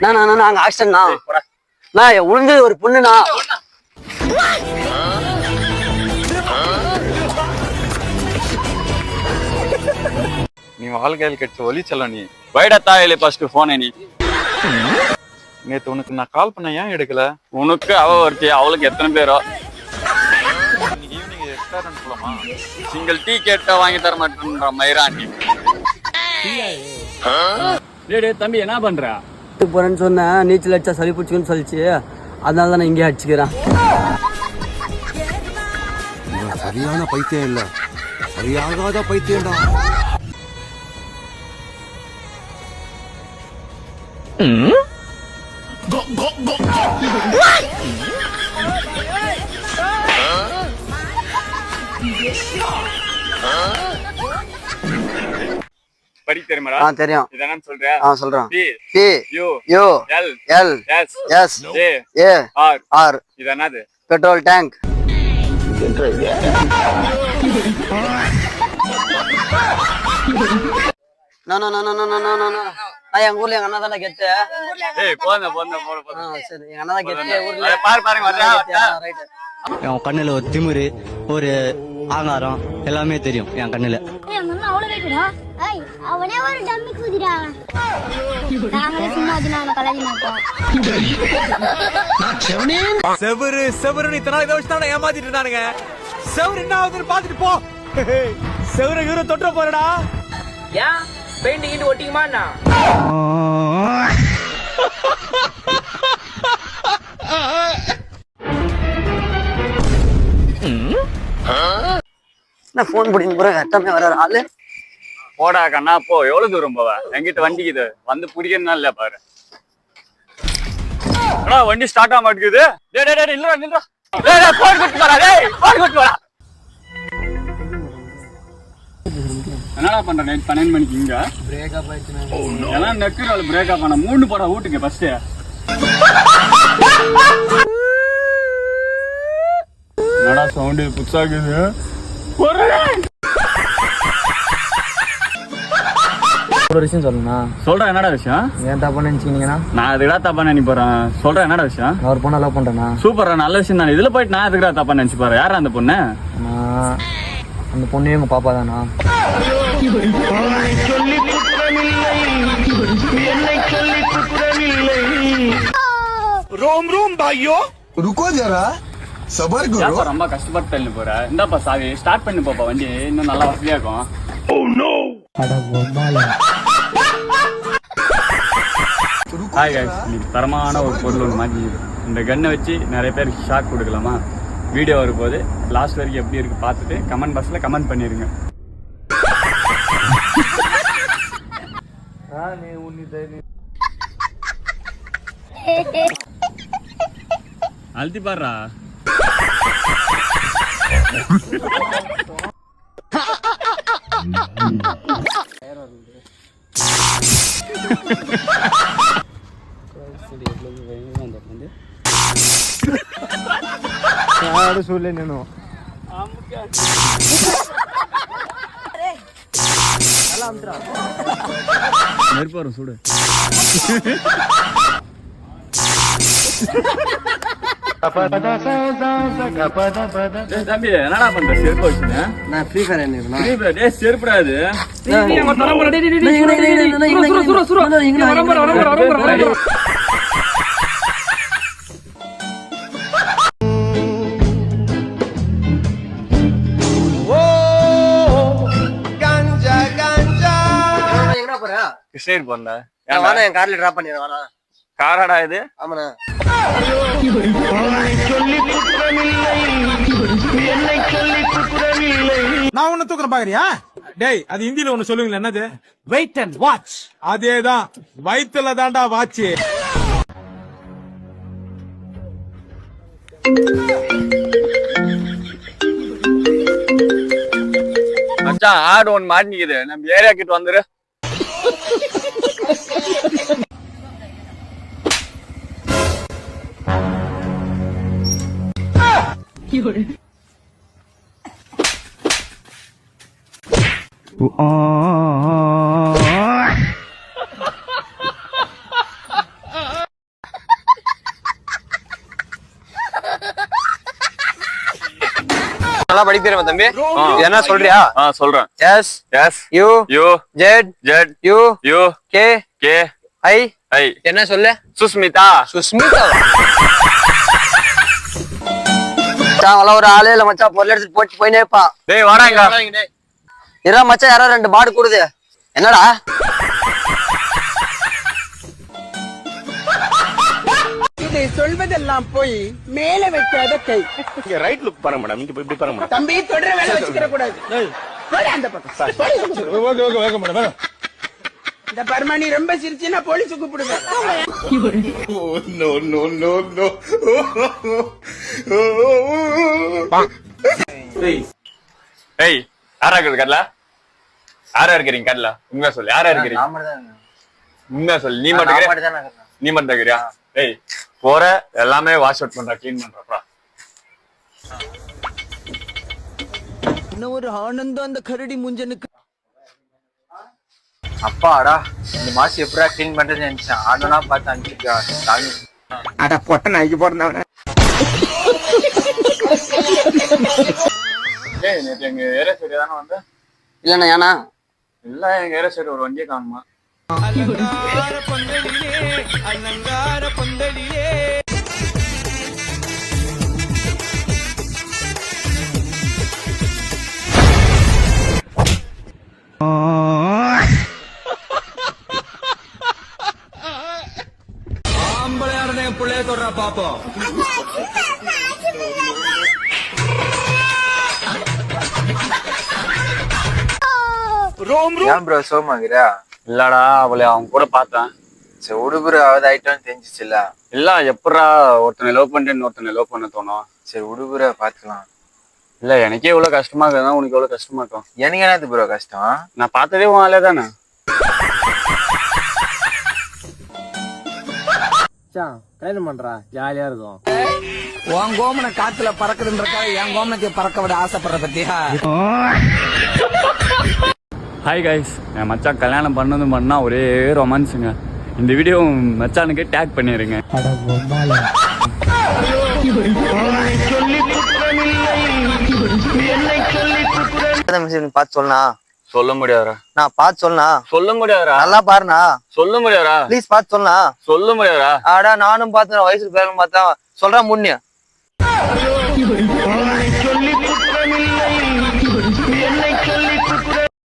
அங்க ஆக்சிடென்ட்ண்ணா நான் உழுந்தது ஒரு பொண்ணுண்ணா. நீ வாழ்க்கையில் கெட்ட ஒலி சொல்ல நீ வைடத்தா இல்லை ஃபர்ஸ்ட் போனே நீ நேத்து உனக்கு நான் கால் பண்ண ஏன் எடுக்கல? உனக்கு அவ ஒருத்தி, அவளுக்கு எத்தனை பேரோ? ஈவினிங் ரெஸ்டாரண்ட் போலாமா? சிங்கிள் டீ கேட்டா வாங்கி தர மாட்டேன்ற மயிராண்டி. டேய் தம்பி என்ன பண்ற? போறேன்னு சொன்னேன், நீச்சல் அடிச்சா சளி பிடிச்சுன்னு சொல்லிச்சு, அதனால தான் நான் இங்கே அடிச்சுக்கிறேன். சரியான பைத்தியம் இல்ல, சரியாகாத பைத்தியம்டா. படி தெரியுமாடா? தெரியும். இதென்ன சொல்ற? சொல்றேன். P U L S J R. இது என்னது? Petrol tank. எங்க ஊர்ல எங்க அண்ணா தானே கெத்து. சரி, எங்க அண்ணா தான் கெத்து ஊர்ல. என் கண்ணுல ஒரு திமிரு, ஒரு ஆங்காரம் எல்லாமே தெரியும் என் கண்ணுல. அவனே ஒரு டம்மி குதிரா. நாங்களே சும்மா அதுனால கலாதி மாட்டோம். செவரு செவரு இத்தனை நாள் இதை வச்சு தானே ஏமாத்திட்டு இருந்தானுங்க. செவரு என்ன ஆகுதுன்னு பாத்துட்டு போ. செவரு ஹீரோ தொட்ட போறடா. ஏன் பெயிண்ட் கிட்ட ஒட்டிக்குமா? நான் போன் பிடிங்க போற கரெக்டாமே வர ஆளு. போடா கண்ணா போ. எவ்வளவு தூரம் போவ? எங்கிட்ட வண்டிக்குது வந்து பிடிக்கணும் இல்ல பாரு. அண்ணா வண்டி ஸ்டார்ட் ஆக மாட்டேங்குது. டேய் டேய் டேய் இல்லடா நில்றா. டேய் டேய் போன் கட் பண்ணடா. டேய் போன் கட் பண்ணடா. என்னடா பண்ற? நைட் 12 மணிக்கு இங்க பிரேக் அப் ஆயிடுச்சு. எல்லாம் நெக்கறல பிரேக் அப் பண்ண மூணு போடா வீட்டுக்கு ஃபர்ஸ்ட். என்னடா சவுண்ட் புட்சாகுது? போறடா. ஒரு விஷயம் சொல்லணும்னா சொல்றேன். என்னடா விஷயம்? ஏன் தப்பா நினைச்சீங்கன்னா? நான் அதுக்கடா தப்பா நினைச்சு போறேன். சொல்றேன் என்னடா விஷயம்? நான் ஒரு பொண்ணை லவ் பண்றேன்னா. சூப்பரா நல்ல விஷயம் தான். இதுல போயிட்டு நான் அதுக்கடா தப்பா நினைச்சு போறேன். யாரா அந்த பொண்ணு? அந்த பொண்ணே உங்க பாப்பா தானா? ரோம் ரோம் பாய்யோ ருக்கோ ஜரா சபர் கரோ. ரொம்ப கஷ்டப்பட்டு தள்ளி போற. இந்தாப்பா சாவி ஸ்டார்ட் பண்ணி போப்பா வண்டி. இன்னும் நல்லா வசதியா இருக்கும். ஹாய் கைஸ், இன்னைக்கு தரமான ஒரு பொருள் ஒன்று மாட்டி. இந்த கன்னை வச்சு நிறைய பேருக்கு ஷாக் கொடுக்கலாமா? வீடியோ வரும்போது லாஸ்ட் வரைக்கும் எப்படி இருக்கு பார்த்துட்டு கமெண்ட் பாக்ஸ்ல கமெண்ட் பண்ணிருங்க. அழுத்தி பாடுறா. சொல்லு నేను நெருப்பு வரும் சூடு. தம்பி என்னடா பண்ற? செருப்பு வச்சுங்க. நான் ஃப்ரீ ஃபயர் என்ன செருப்புடா இது. கிருஷ்ணகிரி போறா. என் கார்ல டிராப் பண்ணிடுவானா? காராடா இது? ஆமாண்ணா. நான் ஒண்ணு தூக்குறேன் பாக்குறியா? டேய் அது ஹிந்தில ஒண்ணு சொல்லுங்களேன். என்னது? Wait and watch. அதேதான், வயித்துல தாண்டா வாட்ச். மச்சான் ஆடு ஒன்று மாட்டிக்குது. நம்ம ஏரியா கிட்ட வந்துரு. நல்லா படிக்கிறேன் தம்பி. என்ன சொல்றியா? சொல்றேன். S S U U Z Z U U K K I I. என்ன சொல்லு? சுஸ்மிதா. சுஸ்மிதா. மச்சான் ஒரு ஆளே இல்ல மச்சான், பொருள் எடுத்துட்டு போட்டு போயினேப்பா. டேய் வாடாங்க. இரா மச்சான், யாரோ 2 மாடு கூடுது. என்னடா? இதை சொல்வதெல்லாம் போய் மேல வைக்காத கை. இங்க ரைட் லுக் பாருங்க மேடம், இங்க இப்படி பாருங்க மேடம். தம்பி தொடர வேலை வச்சுக்கிற கூடாது. போடி அந்த பக்கம். Okay okay okay madam. இந்த பர்மானி ரொம்ப சிரிச்சுன்னா போலீஸ் கூப்பிடுவேன். No no no no. ஏய் யாரா இருக்குது கடல? யாரா இருக்கிறீங்க கடல? உண்மையா சொல்லு, யாரா இருக்கிறீங்க? உண்மையா சொல்லு. நீ மட்டும் இருக்கிறியா? ஏய் போற எல்லாமே வாஷ் அவுட் பண்ற, கிளீன் பண்றப்பா. இன்னும் ஒரு ஆனந்தம் அந்த கரடி முஞ்சனுக்கு. அப்பாடா, இந்த மாசம் எப்படா கிளீன் பண்றதுன்னு நினைச்சேன். ஆனா பார்த்து அனுப்பிச்சிருக்கா சாமி. அட பொட்ட நாய்க்கு போறந்தவன. ஏய் நேத்து எங்க ஏரியா சைடு தானே வந்த? இல்லண்ணா ஏனா? இல்ல எங்க ஏரியா சைடு ஒரு வண்டியை காணுமா? பிள்ளைய தொடரா பாப்போம். ஏன் ப்ரோ சோமாகிறா? இல்லடா அவளை அவங்க கூட பார்த்தேன். சரி உடுபுரு அவது ஐட்டம் தெரிஞ்சிச்சுல்ல. இல்ல எப்படா ஒருத்தனை லவ் பண்ணிட்டு இன்னொருத்தனை லவ் பண்ண தோணும்? சரி உடுபுர பாத்துக்கலாம். இல்ல எனக்கே இவ்வளவு கஷ்டமா இருக்குதுன்னா உனக்கு எவ்வளவு கஷ்டமா இருக்கும்? எனக்கு என்னது ப்ரோ கஷ்டம்? நான் பார்த்ததே உன் ஆளே தானே. கல்யாணம் பண்றா, ஜாலியா இருக்கும். உன் கோமனை காத்துல பறக்குதுன்றக்காக என் கோமனத்தை பறக்க விட ஆசைப்படுற பத்தியா? ஹாய் கைஸ், என் மச்சான் கல்யாணம் பண்ணதும் பண்ணா ஒரே ரொமான்ஸுங்க. இந்த வீடியோ மச்சானுக்கு டேக் பண்ணிடுங்க. பார்த்து சொல்லனா? சொல்ல முடியாதா? நான் பார்த்து சொல்லனா? சொல்ல முடியாதா? நல்லா பாருண்ணா. சொல்ல முடியாதா? ப்ளீஸ் பார்த்து சொல்லனா? சொல்ல முடியாதா? ஆடா நானும் பார்த்தேன், வயசுக்கு பேரும் பார்த்தேன். சொல்றேன் முன்னியா.